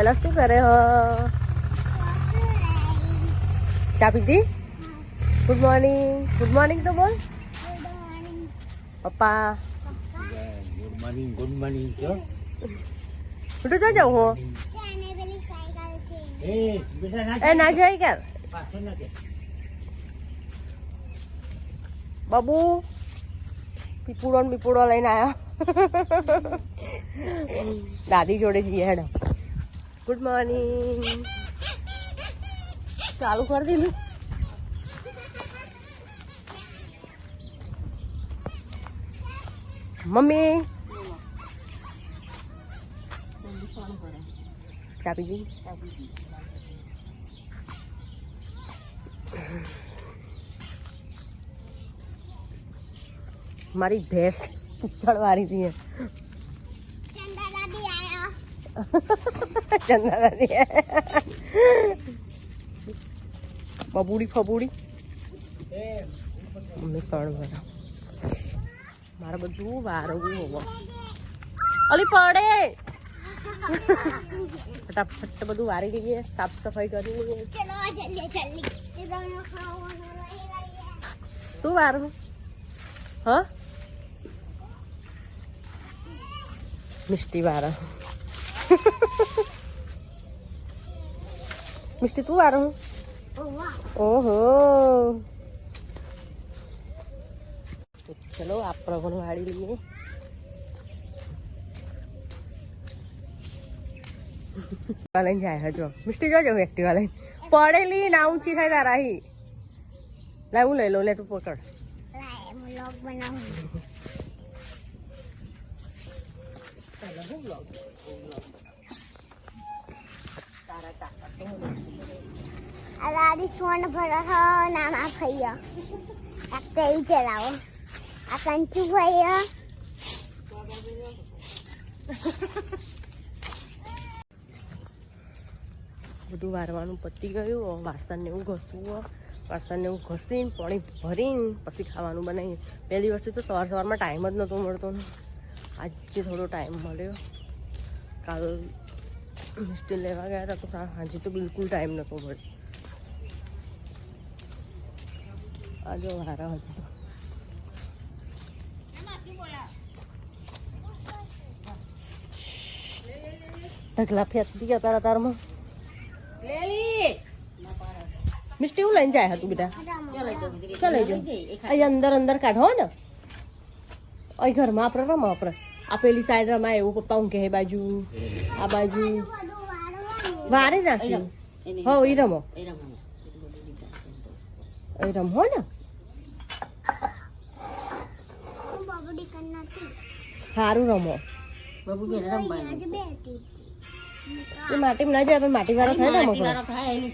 પેલા શું કરે હ? ચા પીધી? Good morning. ગુડ મોર્નિંગ તો બોલ. પપ્પા ગુડ મોર્નિંગ. Good morning. ઉઠું તો જાઉં હું. એ ના જાય કે બાબુ પીપુડો ને પીપુડો લઈને આવ્યા. દાદી જોડે જઈએ હેડો. Good morning. ચાલુ કરી દીધું. મમ્મી ચા પીધી? મારી ભેંસ ચડવારી હતી. ચંદા દાદી બબુડી ફબુડી મમ્મી કણ ભરા મારે બધું વારવું હોવો. અલી પડે ફટાફટ બધું વારી દઈએ. સાફ સફાઈ કરી લઈએ. તું વારું? હા મિષ્ટી વારા. મિષ્ટી તું વારું? ઓહો ચલો આપણે પણ વાળી લઈએ. લઈને જાય હજો. મિષ્ટી જોજો એક્ટિવા લઈને પડેલી ના ઊંચી થાય તારા. હી લાય હું લઈ લઉં. લે તું પકડ. સોન ભર નાના ભૈયા ટ્રેક્ટર ચલાવો. આ કંચુ ભૈયા બધું વારવાનું પતી ગયું. વાસણને એવું ઘસવું. વાસણને એવું ઘસીને પાણી ભરીને પછી ખાવાનું બનાવીએ. બે દિવસથી તો સવારમાં ટાઈમ જ નહોતો મળતો. આજે થોડો ટાઈમ મળ્યો. કાલ મિષ્ટી લેવા ગયા હતા તો આજે તો બિલકુલ ટાઈમ નહોતો મળ્યો. આજે વારા હતો. ઢગલા ફેંકતી ગયા તારા તારમાં. મિષ્ટી હું લઈને જાય હતું બેટા? ચાલ લઈ જાઉં. અહીં અંદર અંદર કાઢો ને. અહીં ઘરમાં આપણે રમો. આપણે આ પેલી સાઈડ રમાય એવું. પપ્પા હું કહે બાજુ આ બાજુ વારે નાખ્યું. હો એ રમો. એ રમો ને. સારું રમો. એ માટી ના જાય પણ માટી વાળો થાય ને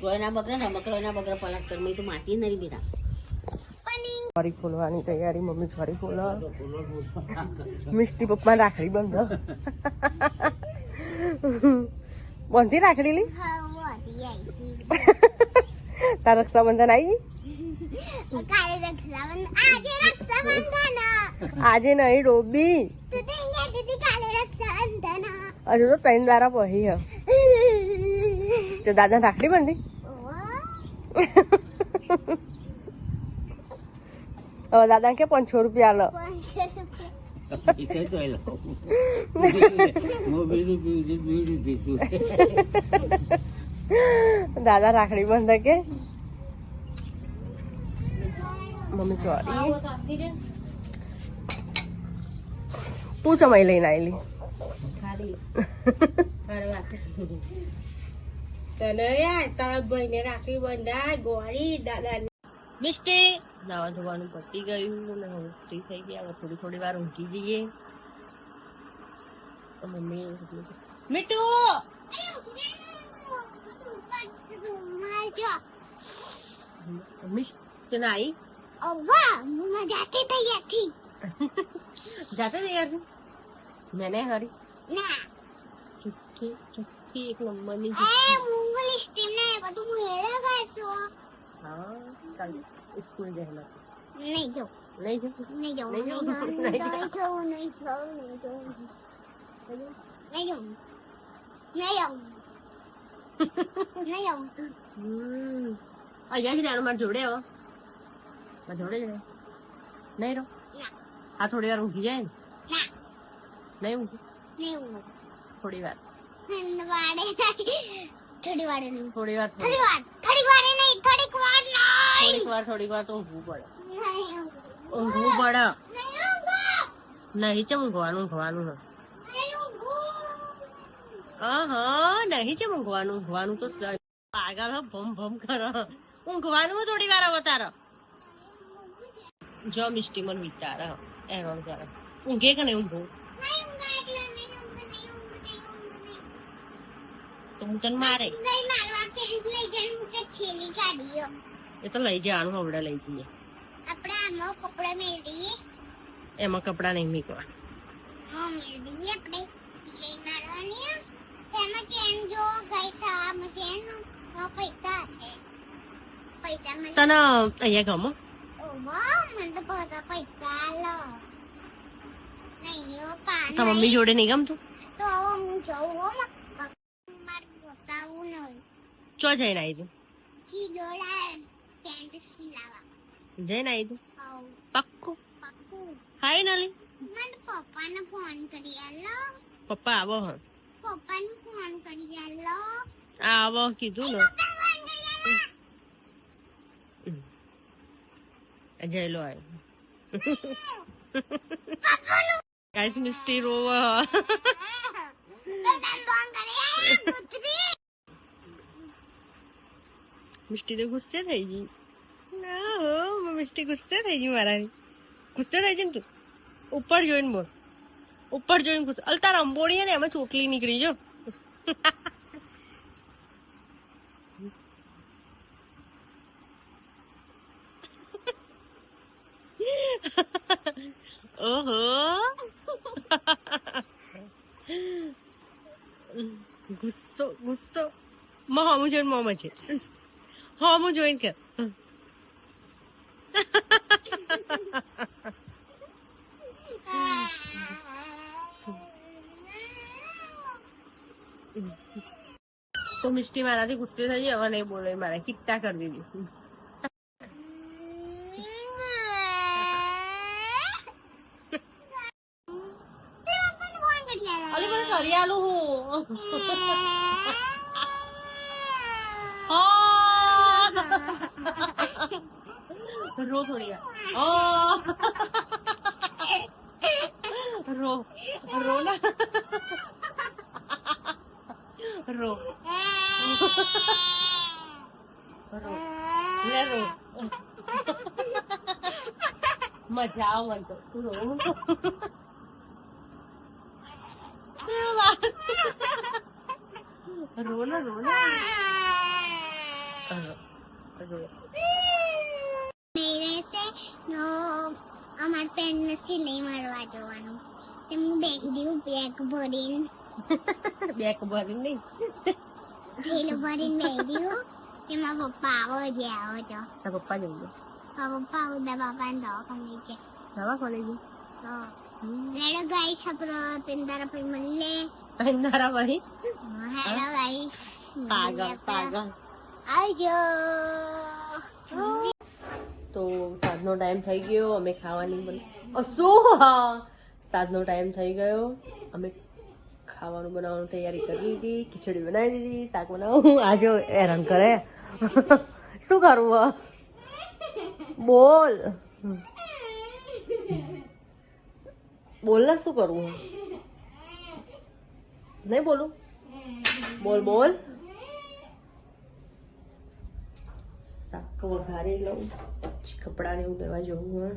ફરી ખોલવાની તૈયારી. મમ્મી ફરી ખોલો. મિષ્ટી પપ્પા રાખડી બંધ. બંધી રાખડી લી. તાર રક્ષાબંધન આવી? આજે નહીં રોબી. હજુ તો 3 દાડા પહી હ. તો દાદા રાખડી બંધી. હવે દાદા કે 500 રૂપિયા લો. દાદા રાખડી બંધ કે મમ્મી ચોરી. તું સમય લઈને આવેલી. મિષ્ટી નાવા ધોવાનું પતી ગયું ને હવે ફ્રી થઈ ગયા. હવે થોડી વાર ઊંઘી જઈએ. મમ્મી મીઠું મિષ્ટી ના આવી? જાતે તૈયાર थी मैंने हरी चुटकी एक नंबर ની મૂંગલી સ્ટીમ ને બધું મેળે ગયો છો. હા કાલ સ્કૂલ જહેલા નહીં જો નહીં જો નહીં જો નહીં જો નહીં જો નહીં આવતું. અહીંયા જ રહેવાનું મારે જોડે હવે મારે જોડે જ રહે નહીં રહો ના આ થોડી વાર ઊંઘી જાય ને ના નહીં ઊંઘી નહીં ઊંઘ. થોડી વાર વાડે થોડી વાડે નહીં. થોડી વાર થોડી વાડે નહીં. થોડીક વાર નહીં. થોડીક વાર તો ઊંઘવું પડે નહીં ઊંઘ. ઊંઘવું પડે નહીં ઊંઘ. નહીં ચમ ઊંઘવાનું નહીં ઊંઘ. નહીં ચમ ઊંઘવાનું તો પાગલ હ ભમ ભમ કર ઊંઘવાનું થોડી વાર હવે તારે જો મિસ્ટી મને વિચાર એનો તારે ઊંઘે કે નહીં ઊંઘવું નહીં ઊંઘ એટલે નહીં ઊંઘ. નહીં ઊંઘ. નહીં ઊંઘ. તો હું તને મારે નહીં મારવા પેન્ટ લઈ જવાનું કે થેલી કાઢીયો. એ તો લઈ જવાનું હવડે લઈ જઈએ આપણે આમાં કપડા મેળવીએ. એમાં કપડા નહીં મૂકવા હા મેળવીએ આપણે સિલાઈ મારવાની. તેમાં ચેન જો ગાઈસ આમાં ચેન પૈસા છે. પૈસા મળે. તને અહીંયા ગમો ઓહો મને તો બધા પૈસા આલો. નહીં પાન તાર મમ્મી જોડે નહીં ગમતું તો હવે હું જઉં હો મારે બતાવું નહીં. ચો જઈને આવી તું ચીડોળા પેન્ટ સિલાવા. જઈને આવી તું આવ પક્કું પાકું. ફાઈનલી મને પપ્પાને ફોન કરી આલો. પપ્પા આવો હ પપ્પાને ફોન કરી આલો. આવો કીધું ને ફોન કરી આલો. જયલો આવ્યો ગાઈસ મિસ્ટી રોવા મિસ્ટી તો ગુસ્સે થઈ ગઈ ના હો મિસ્ટી ગુસ્સે થઈ ગઈ મારા ગુસ્સે થઈ ગઈ ને તું ઉપર જોઈને બોલ ઉપર જોઈને ગુસ્સે અલ તારા અંબોડી ને એમાં ચોટલી નીકળી જો ઓહો ગુસ્સો ગુસ્સો મોહમું જોઈને મોમાં છે હોમું જોઈને કર તો મિસ્ટી મારાથી ગુસ્સે થઈ ગઈ હવે નહીં બોલે મારે કિટ્ટા કરી દીધી અલી મને કરી આલું હું રો થોડી વાર રો રો ના રો રો લે રો મજા આવે મને તો તું રો રો ના રો ના રો અમાર પેન્ટ ને સિલાઈ મારવા જવાનું. હું બેસી દઉં બેગ ભરીને. બેક ભરી નહીં થેલો ભરીને બેસી દઉં. એમાં પપ્પા આવો છે આવો છો. તાર પપ્પા જવું પપ્પા ઉદા બાપાને દવાખાને છે. દવા કોને ગઈ હેલો ગાઈસ આપણે પિંદારા પર મળીએ. પંદારા ભાઈ હેલો ગાઈસ પાગલ પાગલ આવજો. તો સાંજનો ટાઈમ થઈ ગયો અમે ખાવાની શું હા સાંજનો ટાઈમ થઈ ગયો અમે ખાવાનું બનાવવાની તૈયારી કરી લીધી ખીચડી બનાવી દીધી શાક બનાવું આજે હેરાન કરે શું કરવું બોલ બોલ ને શું કરવું નહીં બોલું બોલ બોલ શાક વઘારી લઉં પછી કપડાને એવું લેવા જવું હોય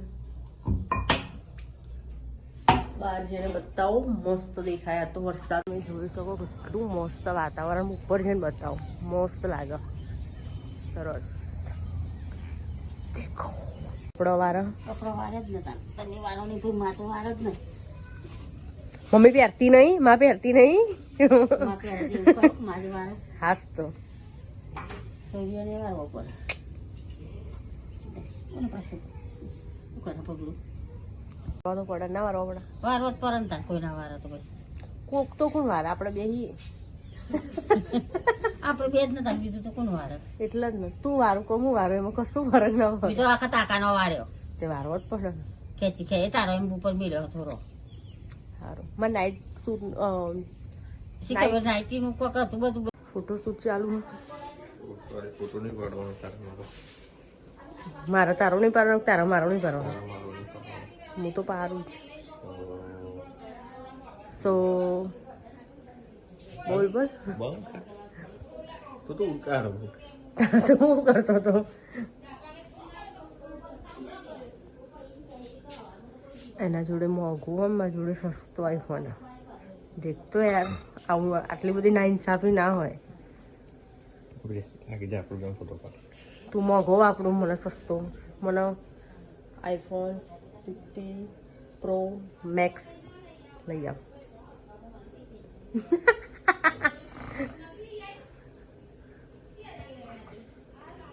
બહાર જઈને બતાવો મસ્ત દેખાય તો વરસાદ જોઈ શકો કેટલું મસ્ત વાતાવરણ ઉપર જઈને બતાવો મસ્ત લાગે સરસ દેખો કપડો વાળા જ નતા તને વાળો ની ભાઈ માં તો વાળ જ નહીં. મમ્મી પહેરતી નહીં માં પહેરતી નહીં મારી વાળો હાસ તો સૂર્યને વાળવો પડે. કોને પાસે શું કરે પગલું વાળો પડે ના વાળો પડે વારવો જ પડે ને તાર કોઈના વાળો તો ભાઈ કોક તો કોણ વાર આપણે બેહીએ આપણે બે જ નતા, બીજું તો કોણ વારે? એટલે જ ને તું વારું કહું હું વારું એમાં કશું ફરક ના હોય બીજો આખા તાકાનો વાર્યો. તે વારવો જ પડે ને. ખેંચી ખેંચી તારો એમ ઉપર મળ્યો થોડો. સારું મને નાઇટ શૂટ શી ખબર નાઈટી નું કોક હતું બધું. ફોટો શૂટ ચાલુ હોય. ફોટો નહીં પાડવાનો તારે. મારે તારો નહીં પાડવાનો, તારો મારો નહીં પાડવાનો. મારો નહીં પાડવાનો. હું તો પારું જ. સો બોલ બોલ. તો ઉતારો. તો હું કરતો હતો. એના જોડે મોંઘું હોય, મારા જોડે સસ્તો આઈફોન. દેખતો યાર આવું આટલી બધી ના ઇન્સાફી ના હોય. ફોટો પાડ. તું મોંઘો વાપરું, મને સસ્તો. મને આઈફોન 16 પ્રો મેક્સ લઈ આવ.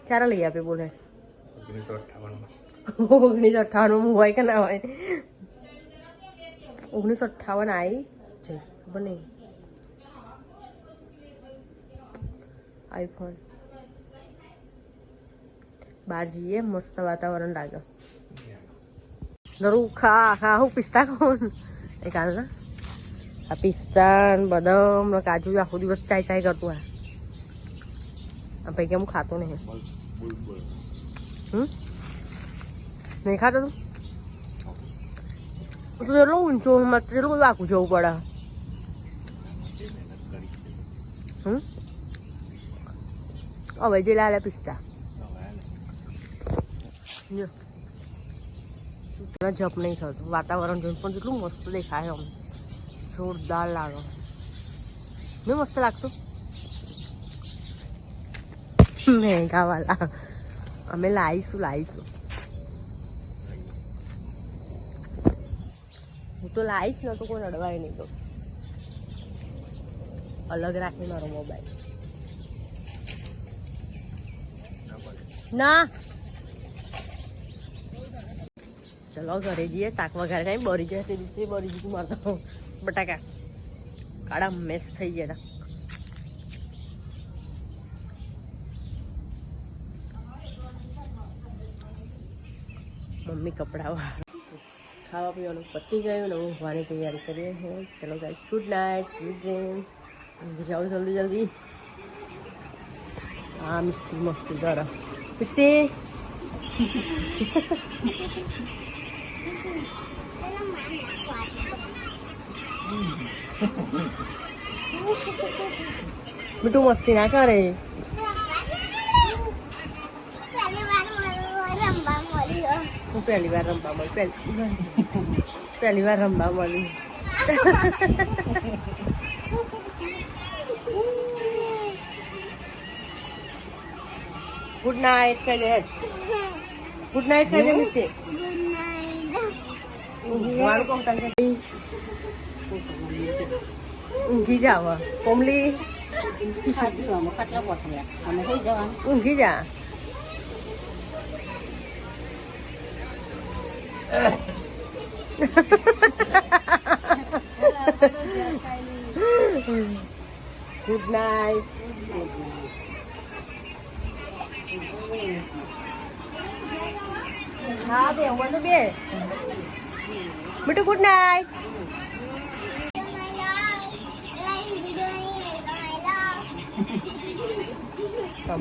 ચારા લઈ આપે બોલે. 1958 હોય કે ના હોય? 1958 આવી છે ખબર નહીં. આઈફોન બહાર જઈએ મસ્ત વાતાવરણ લાગે. જરૂર ખા ખા હું પિસ્તા ખાઉં એ કાલ ના આ પિસ્તા બદામ ને કાજુ આખો દિવસ ચાય ચાય કરતું આ ભાઈ કે હું ખાતો નહીં. નહીં ખાતો તું? તું એટલું ઊંચો એટલું બધું આખું જવું પડે. હવે જે લાલે પિસ્તા જપ નહીં થતું. વાતાવરણ જોઈને પણ કેટલું મસ્ત દેખાય. આમ જોરદાર લાગે. નહીં મસ્ત લાગતું? મહેંગા વાલા અમે લાવીશું. હું તો લાવીશ ને તો કોઈ અડવાય નહીં. તો અલગ રાખી મારો મોબાઈલ. ના ચલો ઘરે જઈએ. શાક વઘારે નહીં બરી જાય તે દિવસે બરી જતું મારતો. બટાકા કાળા મેસ થઈ ગયા. મમ્મી કપડા ખાવા પીવાનું પતી ગયું ને ઊંઘવાની તૈયારી કરીએ છીએ. ચલો guys good night, sweet dreams. જાઓ જલ્દી. હા મિસ્ટી મસ્તી કરો મિસ્ટી. મીઠું મસ્તી ના કરે. હું પહેલી વાર રમવા મળી. પહેલી વાર રમવા મળી. ગુડ નાઇટ કહી દે. ગુડ નાઇટ કહી દે મિસ્ટી. ઊંઘી જાવ કોમલી. ઊંઘી જા. Good night. હા બે હું બે મીઠું ગુડ નાઇટ.